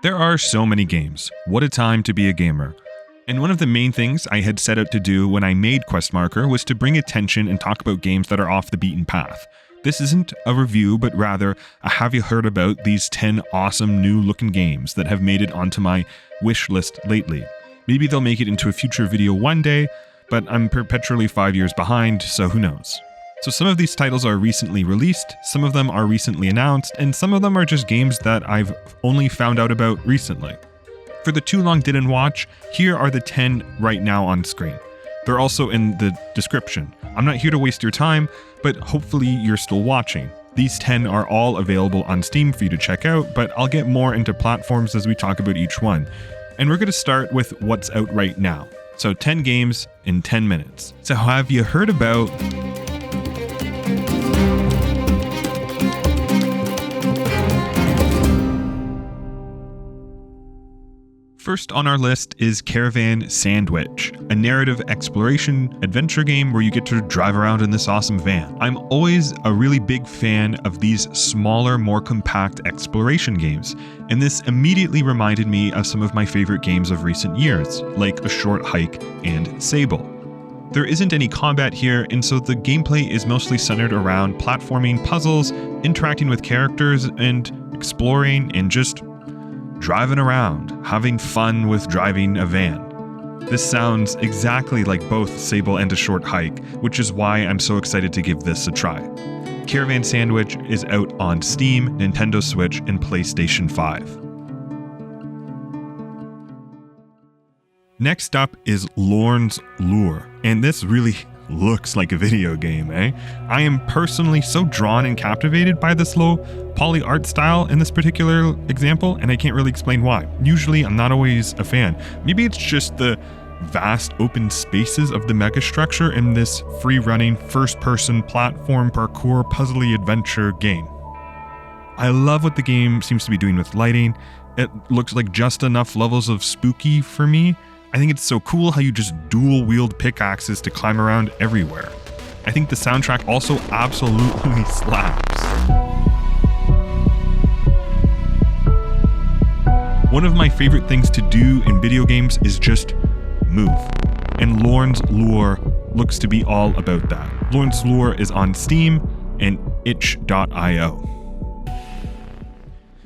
There are so many games. What a time to be a gamer. And one of the main things I had set out to do when I made Questmarker was to bring attention and talk about games that are off the beaten path. This isn't a review, but rather a have you heard about these 10 awesome new looking games that have made it onto my wish list lately. Maybe they'll make it into a future video one day, but I'm perpetually 5 years behind, so who knows. So some of these titles are recently released, some of them are recently announced, and some of them are just games that I've only found out about recently. For the too long didn't watch, here are the 10 right now on screen. They're also in the description. I'm not here to waste your time, but hopefully you're still watching. These 10 are all available on Steam for you to check out, but I'll get more into platforms as we talk about each one. And we're going to start with what's out right now. So 10 games in 10 minutes. So have you heard about... First on our list is Caravan Sandwitch, a narrative exploration adventure game where you get to drive around in this awesome van. I'm always a really big fan of these smaller, more compact exploration games, and this immediately reminded me of some of my favorite games of recent years, like A Short Hike and Sable. There isn't any combat here, and so the gameplay is mostly centered around platforming puzzles, interacting with characters, and exploring and just driving around, having fun with driving a van. This sounds exactly like both Sable and A Short Hike, which is why I'm so excited to give this a try. Caravan Sandwich is out on Steam, Nintendo Switch, and PlayStation 5. Next up is Lorn's Lure, and this really looks like a video game, eh? I am personally so drawn and captivated by this low poly art style in this particular example, and I can't really explain why. Usually I'm not always a fan. Maybe it's just the vast open spaces of the megastructure in this free-running first-person platform parkour puzzly adventure game. I love what the game seems to be doing with lighting. It looks like just enough levels of spooky for me. I think it's so cool how you just dual-wield pickaxes to climb around everywhere. I think the soundtrack also absolutely slaps. One of my favorite things to do in video games is just move. And Lorn's Lure looks to be all about that. Lorn's Lure is on Steam and itch.io.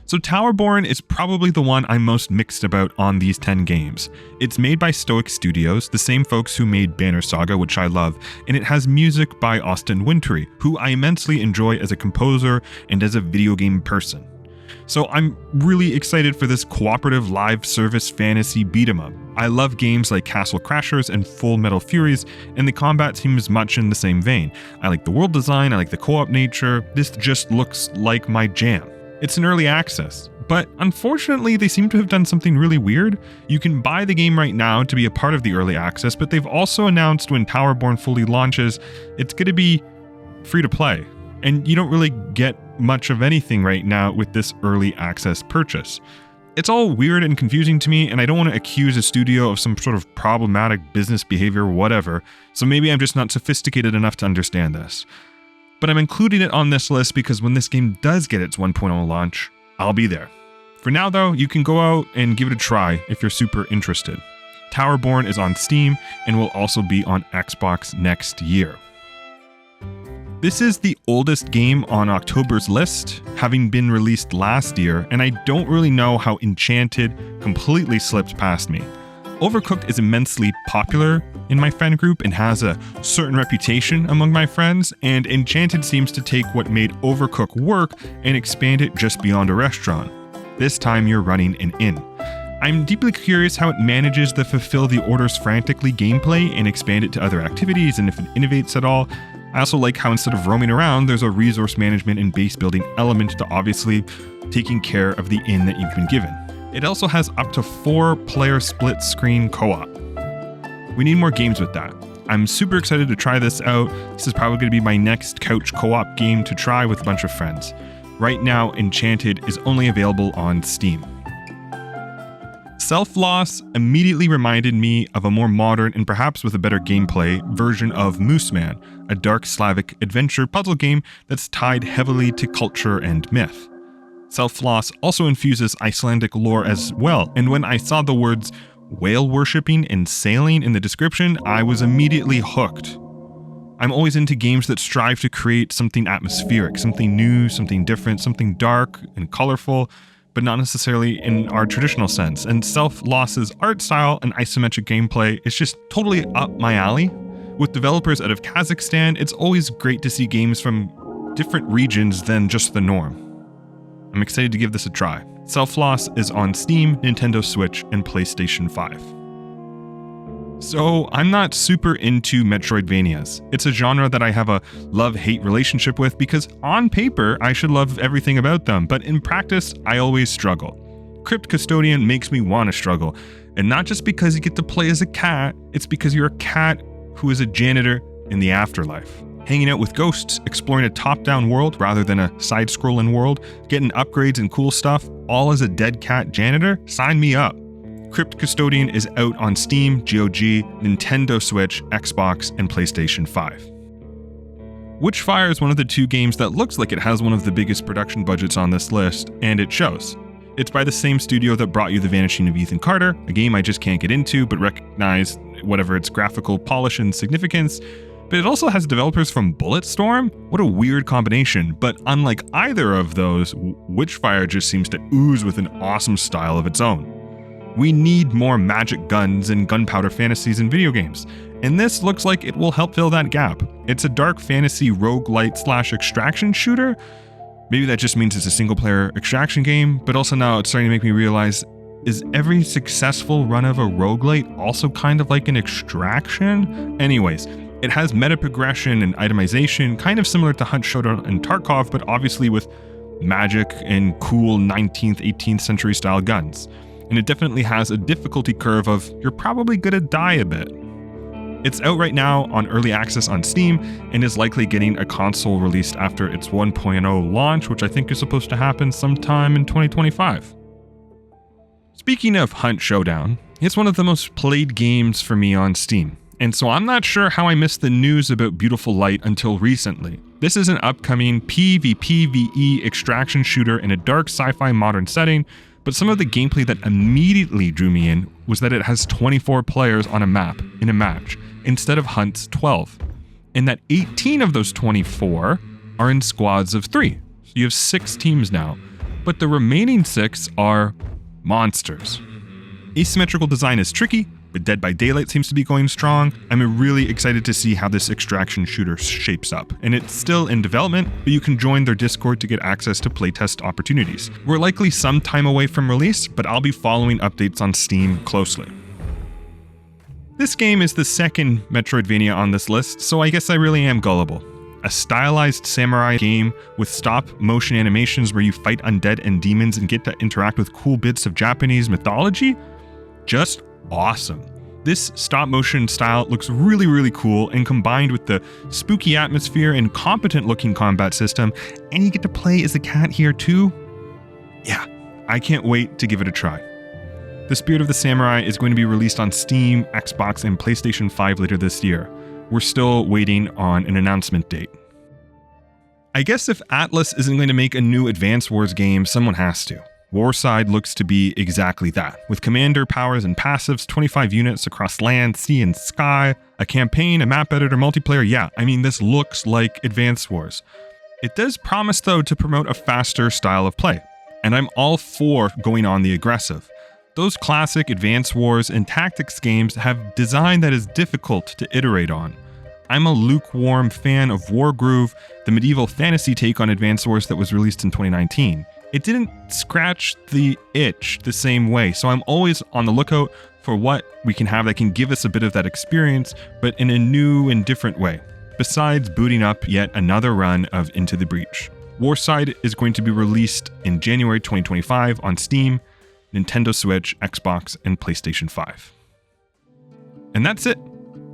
So Towerborne is probably the one I'm most mixed about on these 10 games. It's made by Stoic Studios, the same folks who made Banner Saga, which I love, and it has music by Austin Wintory, who I immensely enjoy as a composer and as a video game person. So I'm really excited for this cooperative live service fantasy beat 'em up. I love games like Castle Crashers and Full Metal Furies, and the combat seems much in the same vein. I like the world design, I like the co-op nature, this just looks like my jam. It's an early access, but unfortunately they seem to have done something really weird. You can buy the game right now to be a part of the early access, but they've also announced when Towerborne fully launches, it's going to be free to play. And you don't really get much of anything right now with this early access purchase. It's all weird and confusing to me, and I don't want to accuse a studio of some sort of problematic business behavior or whatever, so maybe I'm just not sophisticated enough to understand this. But I'm including it on this list because when this game does get its 1.0 launch, I'll be there. For now though, you can go out and give it a try if you're super interested. Towerborne is on Steam and will also be on Xbox next year. This is the oldest game on October's list, having been released last year, and I don't really know how Innchanted completely slipped past me. Overcooked is immensely popular in my friend group and has a certain reputation among my friends, and Innchanted seems to take what made Overcooked work and expand it just beyond a restaurant. This time you're running an inn. I'm deeply curious how it manages the fulfill the orders frantically gameplay and expand it to other activities, and if it innovates at all. I also like how instead of roaming around, there's a resource management and base building element to obviously taking care of the inn that you've been given. It also has up to 4-player split screen co-op. We need more games with that. I'm super excited to try this out. This is probably going to be my next couch co-op game to try with a bunch of friends. Right now, Innchanted is only available on Steam. Selfloss immediately reminded me of a more modern and perhaps with a better gameplay version of Mooseman, a dark Slavic adventure puzzle game that's tied heavily to culture and myth. Selfloss also infuses Icelandic lore as well, and when I saw the words whale worshipping and sailing in the description, I was immediately hooked. I'm always into games that strive to create something atmospheric, something new, something different, something dark and colorful, but not necessarily in our traditional sense. And Selfloss's art style and isometric gameplay is just totally up my alley. With developers out of Kazakhstan, it's always great to see games from different regions than just the norm. I'm excited to give this a try. Selfloss is on Steam, Nintendo Switch, and PlayStation 5. So, I'm not super into Metroidvanias. It's a genre that I have a love-hate relationship with because on paper, I should love everything about them, but in practice, I always struggle. Crypt Custodian makes me want to struggle, and not just because you get to play as a cat, it's because you're a cat who is a janitor in the afterlife. Hanging out with ghosts, exploring a top-down world rather than a side-scrolling world, getting upgrades and cool stuff, all as a dead cat janitor? Sign me up. Crypt Custodian is out on Steam, GOG, Nintendo Switch, Xbox, and PlayStation 5. Witchfire is one of the two games that looks like it has one of the biggest production budgets on this list, and it shows. It's by the same studio that brought you The Vanishing of Ethan Carter, a game I just can't get into but recognize whatever its graphical polish and significance. But it also has developers from Bulletstorm? What a weird combination, but unlike either of those, Witchfire just seems to ooze with an awesome style of its own. We need more magic guns and gunpowder fantasies in video games, and this looks like it will help fill that gap. It's a dark fantasy roguelite / extraction shooter. Maybe that just means it's a single-player extraction game, but also now it's starting to make me realize, is every successful run of a roguelite also kind of like an extraction? Anyways, it has meta progression and itemization, kind of similar to Hunt Showdown and Tarkov, but obviously with magic and cool 19th, 18th century style guns. And it definitely has a difficulty curve of you're probably gonna die a bit. It's out right now on early access on Steam and is likely getting a console released after its 1.0 launch, which I think is supposed to happen sometime in 2025. Speaking of Hunt Showdown, it's one of the most played games for me on Steam. And so I'm not sure how I missed the news about Beautiful Light until recently. This is an upcoming PvPvE extraction shooter in a dark sci-fi modern setting, but some of the gameplay that immediately drew me in was that it has 24 players on a map in a match, instead of Hunt's 12. And that 18 of those 24 are in squads of 3. So you have 6 teams now, but the remaining 6 are monsters. Asymmetrical design is tricky, but Dead by Daylight seems to be going strong. I'm really excited to see how this extraction shooter shapes up. And it's still in development, but you can join their Discord to get access to playtest opportunities. We're likely some time away from release, but I'll be following updates on Steam closely. This game is the second Metroidvania on this list, so I guess I really am gullible. A stylized samurai game with stop-motion animations where you fight undead and demons and get to interact with cool bits of Japanese mythology? Just awesome. This stop-motion style looks really, really cool, and combined with the spooky atmosphere and competent-looking combat system, and you get to play as a cat here too? Yeah, I can't wait to give it a try. The Spirit of the Samurai is going to be released on Steam, Xbox, and PlayStation 5 later this year. We're still waiting on an announcement date. I guess if Atlas isn't going to make a new Advance Wars game, someone has to. Warside looks to be exactly that, with commander powers and passives, 25 units across land, sea, and sky, a campaign, a map editor, multiplayer. Yeah, I mean, this looks like Advance Wars. It does promise, though, to promote a faster style of play, and I'm all for going on the aggressive. Those classic Advance Wars and tactics games have design that is difficult to iterate on. I'm a lukewarm fan of Wargroove, the medieval fantasy take on Advance Wars that was released in 2019. It didn't scratch the itch the same way, so I'm always on the lookout for what we can have that can give us a bit of that experience, but in a new and different way, besides booting up yet another run of Into the Breach. Warside is going to be released in January 2025 on Steam, Nintendo Switch, Xbox, and PlayStation 5. And that's it.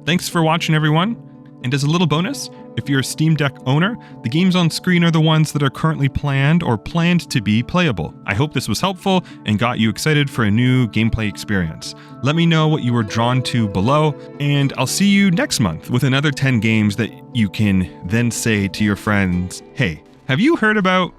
Thanks for watching, everyone. And as a little bonus, if you're a Steam Deck owner, the games on screen are the ones that are currently planned or planned to be playable. I hope this was helpful and got you excited for a new gameplay experience. Let me know what you were drawn to below, and I'll see you next month with another 10 games that you can then say to your friends, hey, have you heard about